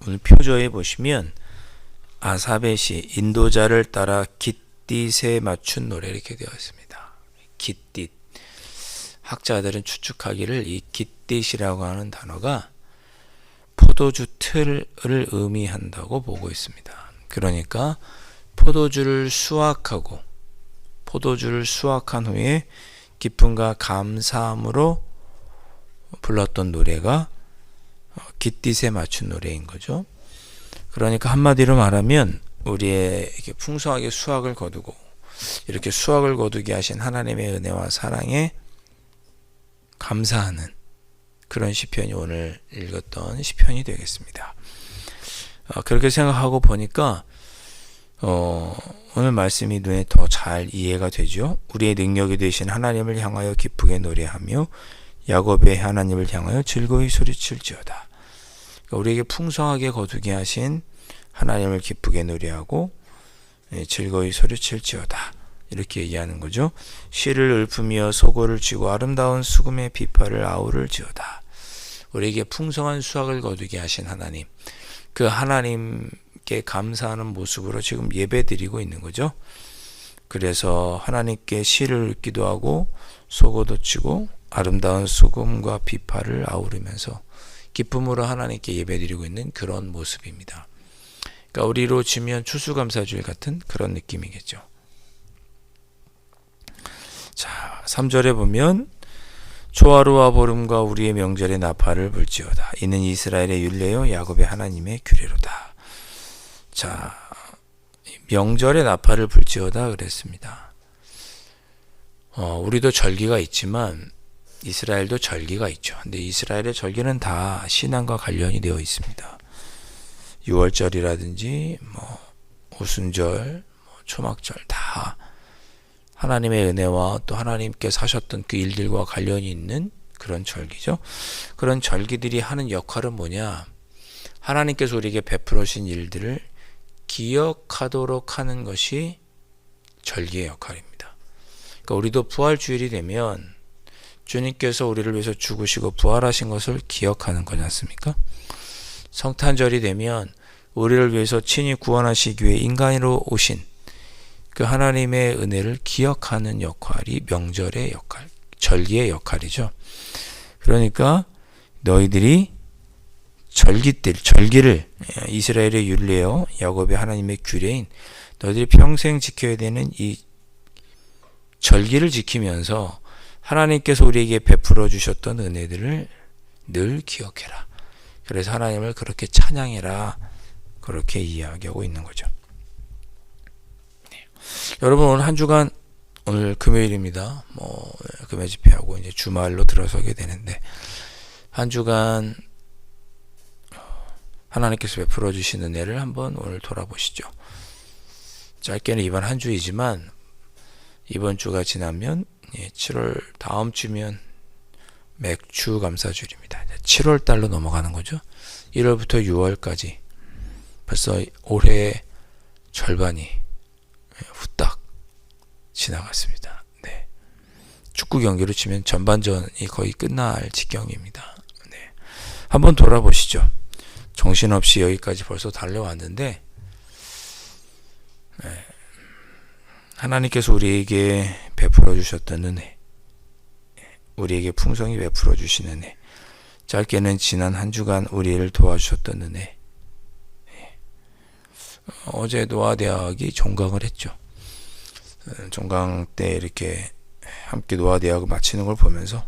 오늘 표저에 보시면 아삽의 시 인도자를 따라 깃딧에 맞춘 노래 이렇게 되어 있습니다. 깃딧. 학자들은 추측하기를 이 깃딧이라고 하는 단어가 포도주 틀을 의미한다고 보고 있습니다. 그러니까 포도주를 수확한 후에 기쁨과 감사함으로 불렀던 노래가 깃딧에 맞춘 노래인 거죠. 그러니까 한마디로 말하면 우리에게 풍성하게 수확을 거두고 이렇게 수확을 거두게 하신 하나님의 은혜와 사랑에 감사하는 그런 시편이 오늘 읽었던 시편이 되겠습니다. 그렇게 생각하고 보니까 오늘 말씀이 눈에 더 잘 이해가 되죠. 우리의 능력이 되신 하나님을 향하여 기쁘게 노래하며 야곱의 하나님을 향하여 즐거이 소리칠지어다. 그러니까 우리에게 풍성하게 거두게 하신 하나님을 기쁘게 노래하고 즐거이 소리칠지어다. 이렇게 얘기하는 거죠. 시를 읊으며 소고를 쥐고 아름다운 수금의 비파를 아우를지어다. 우리에게 풍성한 수확을 거두게 하신 하나님, 그 하나님께 감사하는 모습으로 지금 예배드리고 있는 거죠. 그래서 하나님께 시를 읊기도 하고 소고도 치고 아름다운 수금과 비파를 아우르면서 기쁨으로 하나님께 예배드리고 있는 그런 모습입니다. 그러니까 우리로 치면 추수감사주일 같은 그런 느낌이겠죠. 자, 3절에 보면 초하루와 보름과 우리의 명절의 나팔을 불지어다. 이는 이스라엘의 율례요 야곱의 하나님의 규례로다. 자, 명절의 나팔을 불지어다 그랬습니다. 우리도 절기가 있지만 이스라엘도 절기가 있죠. 근데 이스라엘의 절기는 다 신앙과 관련이 되어 있습니다. 6월절이라든지 오순절, 초막절 다 하나님의 은혜와 또 하나님께서 하셨던 그 일들과 관련이 있는 그런 절기죠. 그런 절기들이 하는 역할은 뭐냐? 하나님께서 우리에게 베풀어 주신 일들을 기억하도록 하는 것이 절기의 역할입니다. 그러니까 우리도 부활주일이 되면 주님께서 우리를 위해서 죽으시고 부활하신 것을 기억하는 거지 않습니까? 성탄절이 되면 우리를 위해서 친히 구원하시기 위해 인간으로 오신 그 하나님의 은혜를 기억하는 역할이 명절의 역할, 절기의 역할이죠. 그러니까 너희들이 절기를 이스라엘의 율례요 야곱의 하나님의 규례인 너희들이 평생 지켜야 되는 이 절기를 지키면서 하나님께서 우리에게 베풀어 주셨던 은혜들을 늘 기억해라. 그래서 하나님을 그렇게 찬양해라. 그렇게 이야기하고 있는 거죠. 네. 여러분 오늘 한 주간 오늘 금요일입니다. 금요 집회하고 이제 주말로 들어서게 되는데 한 주간 하나님께서 베풀어 주신 은혜를 한번 오늘 돌아보시죠. 짧게는 이번 한 주이지만 이번 주가 지나면 7월 다음 주면 맥주 감사주일입니다. 7월 달로 넘어가는 거죠. 1월부터 6월까지 벌써 올해의 절반이 후딱 지나갔습니다. 네. 축구 경기로 치면 전반전이 거의 끝날 지경입니다. 네. 한번 돌아보시죠. 정신없이 여기까지 벌써 달려왔는데 네. 하나님께서 우리에게 베풀어 주셨던 은혜, 우리에게 풍성히 베풀어 주신 은혜, 짧게는 지난 한 주간 우리를 도와주셨던 은혜. 어제 노아대학이 종강을 했죠. 종강 때 이렇게 함께 노아대학을 마치는 걸 보면서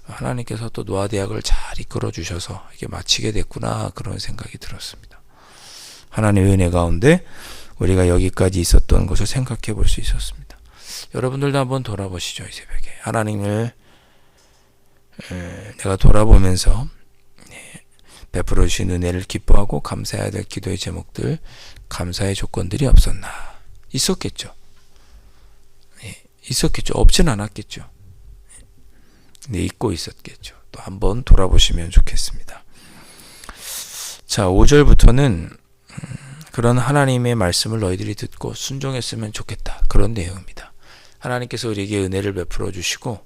하나님께서 또 노아대학을 잘 이끌어 주셔서 이게 마치게 됐구나 그런 생각이 들었습니다. 하나님의 은혜 가운데 우리가 여기까지 있었던 것을 생각해 볼 수 있었습니다. 여러분들도 한번 돌아보시죠. 이 새벽에 하나님을 내가 돌아보면서 베풀어 주신 은혜를 기뻐하고 감사해야 될 기도의 제목들, 감사의 조건들이 없었나? 있었겠죠. 있었겠죠. 없진 않았겠죠. 잊고 있었겠죠. 또 한번 돌아보시면 좋겠습니다. 자, 5절부터는 그런 하나님의 말씀을 너희들이 듣고 순종했으면 좋겠다. 그런 내용입니다. 하나님께서 우리에게 은혜를 베풀어 주시고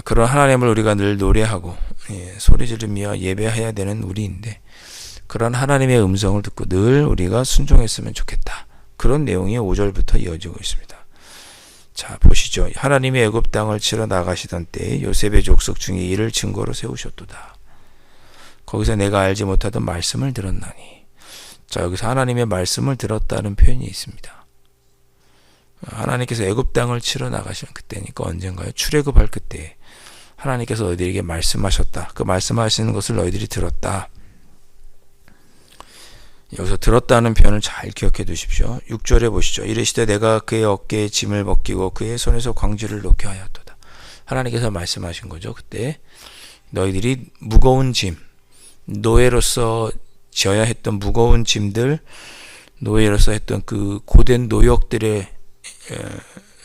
그런 하나님을 우리가 늘 노래하고 소리 지르며 예배해야 되는 우리인데 그런 하나님의 음성을 듣고 늘 우리가 순종했으면 좋겠다. 그런 내용이 5절부터 이어지고 있습니다. 자, 보시죠. 하나님이 애굽 땅을 치러 나가시던 때에 요셉의 족속 중에 이를 증거로 세우셨도다. 거기서 내가 알지 못하던 말씀을 들었나니. 자, 여기서 하나님의 말씀을 들었다는 표현이 있습니다. 하나님께서 애굽 땅을 치러 나가시는 그때니까 언젠가요? 출애굽할 그때 하나님께서 너희들에게 말씀하셨다. 그 말씀하시는 것을 너희들이 들었다. 여기서 들었다는 표현을 잘 기억해 두십시오. 6절에 보시죠. 이르시되 내가 그의 어깨에 짐을 벗기고 그의 손에서 광주를 놓게 하였도다. 하나님께서 말씀하신 거죠. 그때 너희들이 무거운 짐, 노예로서 져야 했던 무거운 짐들, 노예로서 했던 그 고된 노역들의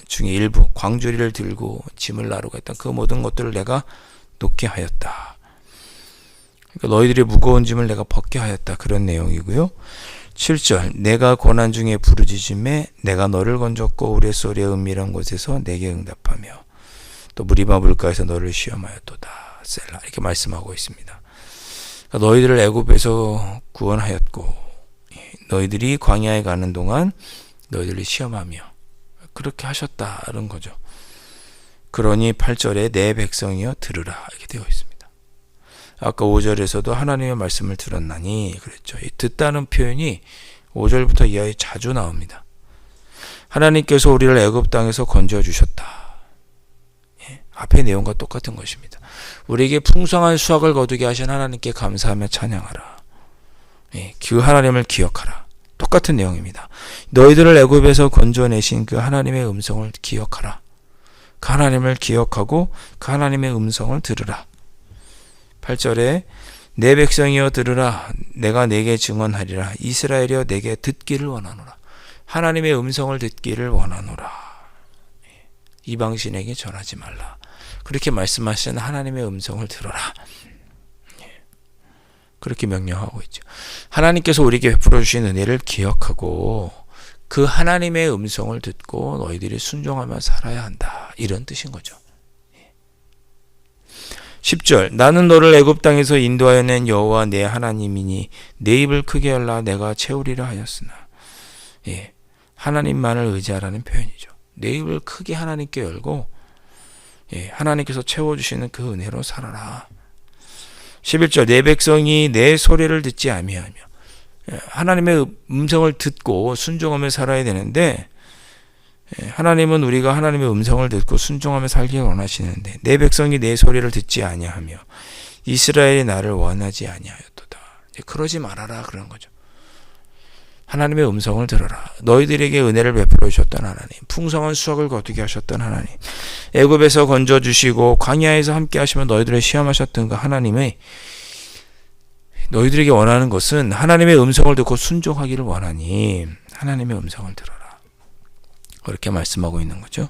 중에 일부, 광주리를 들고 짐을 나르고 했던 그 모든 것들을 내가 놓게 하였다. 그러니까 너희들의 무거운 짐을 내가 벗게 하였다. 그런 내용이고요. 7절 내가 고난 중에 부르짖음에 내가 너를 건졌고 우레소리의 은밀한 곳에서 내게 응답하며 또 무리바 물가에서 너를 시험하였도다. 셀라 이렇게 말씀하고 있습니다. 그러니까 너희들을 애굽에서 구원하였고 너희들이 광야에 가는 동안 너희들을 시험하며 그렇게 하셨다는 거죠. 그러니 8절에 내 백성이여 들으라 이렇게 되어 있습니다. 아까 5절에서도 하나님의 말씀을 들었나니 그랬죠. 이 듣다는 표현이 5절부터 이하에 자주 나옵니다. 하나님께서 우리를 애굽 땅에서 건져 주셨다. 앞의 내용과 똑같은 것입니다. 우리에게 풍성한 수확을 거두게 하신 하나님께 감사하며 찬양하라. 그 하나님을 기억하라. 똑같은 내용입니다. 너희들을 애굽에서 건져내신 그 하나님의 음성을 기억하라. 그 하나님을 기억하고 그 하나님의 음성을 들으라. 8절에 내 백성이여 들으라. 내가 내게 증언하리라. 이스라엘이여 내게 듣기를 원하노라. 하나님의 음성을 듣기를 원하노라. 이방신에게 전하지 말라. 그렇게 말씀하시는 하나님의 음성을 들어라. 그렇게 명령하고 있죠. 하나님께서 우리에게 베풀어 주신 은혜를 기억하고 그 하나님의 음성을 듣고 너희들이 순종하며 살아야 한다. 이런 뜻인 거죠. 10절 나는 너를 애굽 땅에서 인도하여 낸 여호와 내 하나님이니 내 입을 크게 열라 내가 채우리라 하였으나 하나님만을 의지하라는 표현이죠. 내 입을 크게 하나님께 열고 하나님께서 채워주시는 그 은혜로 살아라. 11절 내 백성이 내 소리를 듣지 아니하며 하나님의 음성을 듣고 순종하며 살아야 되는데 하나님은 우리가 하나님의 음성을 듣고 순종하며 살기 원하시는데 내 백성이 내 소리를 듣지 아니하며 이스라엘이 나를 원하지 아니하였도다. 그러지 말아라 그런 거죠. 하나님의 음성을 들어라. 너희들에게 은혜를 베풀어 주셨던 하나님, 풍성한 수확을 거두게 하셨던 하나님, 애굽에서 건져 주시고 광야에서 함께 하시며 너희들을 시험하셨던 그 하나님의 너희들에게 원하는 것은 하나님의 음성을 듣고 순종하기를 원하니 하나님의 음성을 들어라. 그렇게 말씀하고 있는 거죠.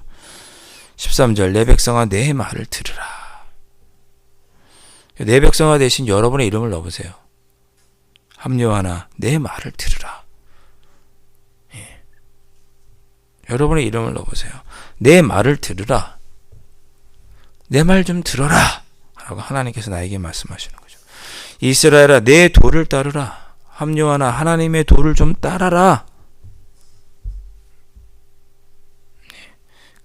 13절 내 백성아 내 말을 들으라. 내 백성아 대신 여러분의 이름을 넣어보세요. 합류하나 내 말을 들으라. 여러분의 이름을 넣어보세요. 내 말을 들으라. 내 말 좀 들어라. 라고 하나님께서 나에게 말씀하시는 거죠. 이스라엘아 내 도를 따르라. 합류하나 하나님의 도를 좀 따라라.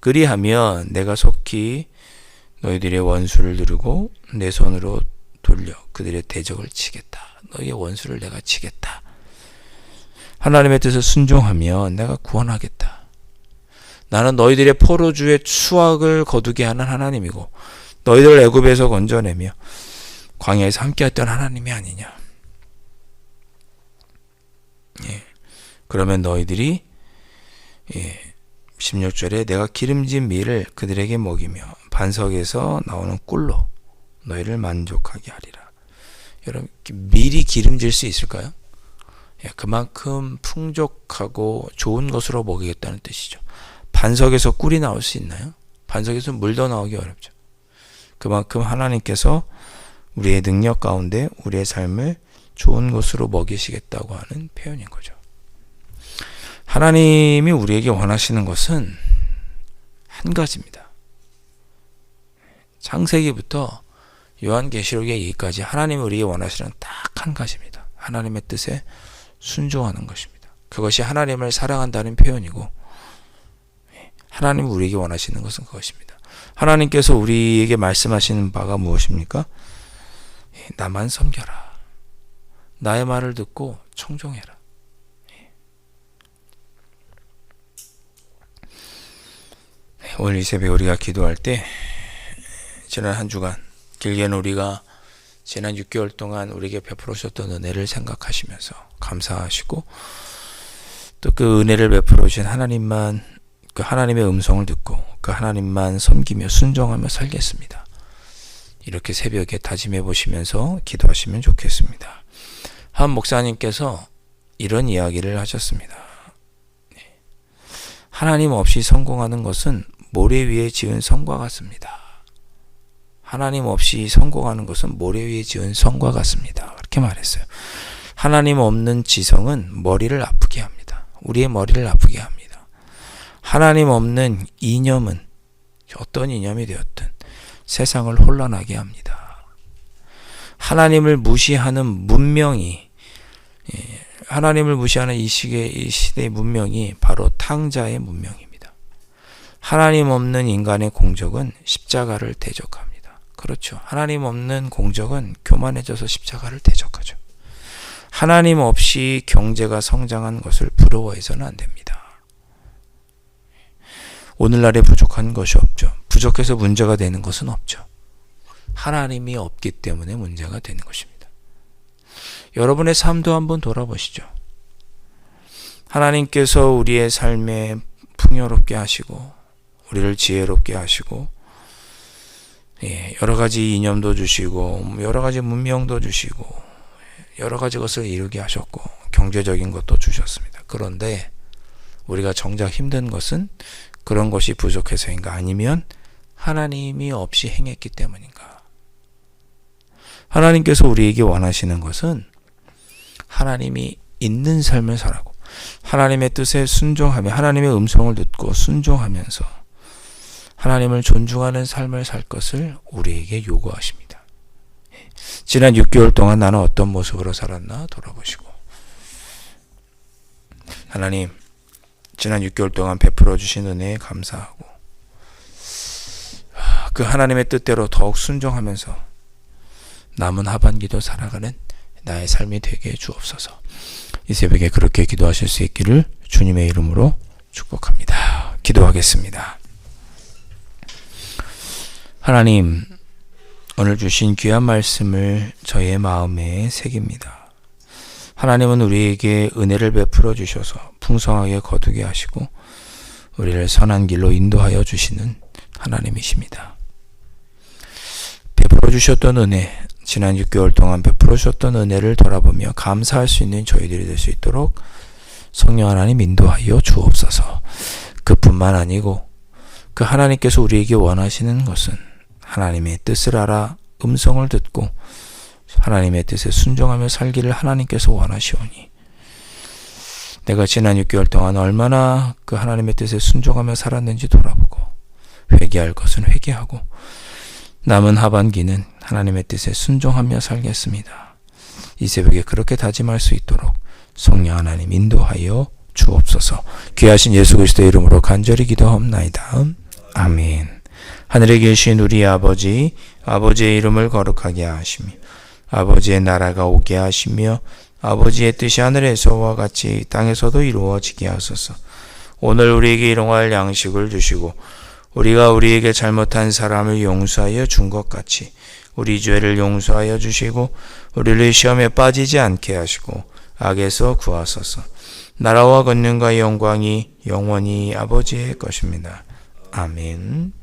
그리하면 내가 속히 너희들의 원수를 누르고 내 손으로 돌려 그들의 대적을 치겠다. 너희의 원수를 내가 치겠다. 하나님의 뜻을 순종하면 내가 구원하겠다. 나는 너희들의 포로주의 수확을 거두게 하는 하나님이고 너희들을 애굽에서 건져내며 광야에서 함께했던 하나님이 아니냐. 그러면 너희들이 16절에 내가 기름진 밀을 그들에게 먹이며 반석에서 나오는 꿀로 너희를 만족하게 하리라. 여러분 밀이 기름질 수 있을까요? 그만큼 풍족하고 좋은 것으로 먹이겠다는 뜻이죠. 반석에서 꿀이 나올 수 있나요? 반석에서 물도 나오기 어렵죠. 그만큼 하나님께서 우리의 능력 가운데 우리의 삶을 좋은 것으로 먹이시겠다고 하는 표현인 거죠. 하나님이 우리에게 원하시는 것은 한 가지입니다. 창세기부터 요한계시록에 이기까지 하나님이 우리에게 원하시는 딱 한 가지입니다. 하나님의 뜻에 순종하는 것입니다. 그것이 하나님을 사랑한다는 표현이고, 하나님이 우리에게 원하시는 것은 그것입니다. 하나님께서 우리에게 말씀하시는 바가 무엇입니까? 나만 섬겨라. 나의 말을 듣고 청종해라. 오늘 이 새벽에 우리가 기도할 때 지난 한 주간, 길게는 우리가 지난 6개월 동안 우리에게 베풀어 주셨던 은혜를 생각하시면서 감사하시고, 또 그 은혜를 베풀어 주신 하나님만, 그 하나님의 음성을 듣고 그 하나님만 섬기며 순종하며 살겠습니다. 이렇게 새벽에 다짐해 보시면서 기도하시면 좋겠습니다. 한 목사님께서 이런 이야기를 하셨습니다. 하나님 없이 성공하는 것은 모래 위에 지은 성과 같습니다. 하나님 없이 성공하는 것은 모래 위에 지은 성과 같습니다. 그렇게 말했어요. 하나님 없는 지성은 머리를 아프게 합니다. 우리의 머리를 아프게 합니다. 하나님 없는 이념은 어떤 이념이 되었든 세상을 혼란하게 합니다. 하나님을 무시하는 문명이, 하나님을 무시하는 이 시대의 문명이 바로 탕자의 문명입니다. 하나님 없는 인간의 공적은 십자가를 대적합니다. 그렇죠. 하나님 없는 공적은 교만해져서 십자가를 대적하죠. 하나님 없이 경제가 성장한 것을 부러워해서는 안 됩니다. 오늘날에 부족한 것이 없죠. 부족해서 문제가 되는 것은 없죠. 하나님이 없기 때문에 문제가 되는 것입니다. 여러분의 삶도 한번 돌아보시죠. 하나님께서 우리의 삶에 풍요롭게 하시고 우리를 지혜롭게 하시고, 여러 가지 이념도 주시고 여러 가지 문명도 주시고 여러 가지 것을 이루게 하셨고 경제적인 것도 주셨습니다. 그런데 우리가 정작 힘든 것은 그런 것이 부족해서인가, 아니면 하나님이 없이 행했기 때문인가? 하나님께서 우리에게 원하시는 것은 하나님이 있는 삶을 살아고 하나님의 뜻에 순종하며 하나님의 음성을 듣고 순종하면서 하나님을 존중하는 삶을 살 것을 우리에게 요구하십니다. 지난 6개월 동안 나는 어떤 모습으로 살았나 돌아보시고, 하나님 지난 6개월 동안 베풀어 주신 은혜에 감사하고 그 하나님의 뜻대로 더욱 순종하면서 남은 하반기도 살아가는 나의 삶이 되게 해 주옵소서. 이 새벽에 그렇게 기도하실 수 있기를 주님의 이름으로 축복합니다. 기도하겠습니다. 하나님, 오늘 주신 귀한 말씀을 저의 마음에 새깁니다. 하나님은 우리에게 은혜를 베풀어 주셔서 풍성하게 거두게 하시고 우리를 선한 길로 인도하여 주시는 하나님이십니다. 베풀어 주셨던 은혜, 지난 6개월 동안 베풀어 주셨던 은혜를 돌아보며 감사할 수 있는 저희들이 될 수 있도록 성령 하나님 인도하여 주옵소서. 그뿐만 아니고 그 하나님께서 우리에게 원하시는 것은 하나님의 뜻을 알아 음성을 듣고 하나님의 뜻에 순종하며 살기를 하나님께서 원하시오니, 내가 지난 6개월 동안 얼마나 그 하나님의 뜻에 순종하며 살았는지 돌아보고 회개할 것은 회개하고 남은 하반기는 하나님의 뜻에 순종하며 살겠습니다. 이 새벽에 그렇게 다짐할 수 있도록 성령 하나님 인도하여 주옵소서. 귀하신 예수 그리스도의 이름으로 간절히 기도하옵나이다. 아멘. 하늘에 계신 우리 아버지, 아버지의 이름을 거룩하게 하시며 아버지의 나라가 오게 하시며 아버지의 뜻이 하늘에서와 같이 땅에서도 이루어지게 하소서. 오늘 우리에게 일용할 양식을 주시고 우리가 우리에게 잘못한 사람을 용서하여 준 것 같이 우리 죄를 용서하여 주시고 우리를 시험에 빠지지 않게 하시고 악에서 구하소서. 나라와 권능과 영광이 영원히 아버지의 것입니다. 아멘.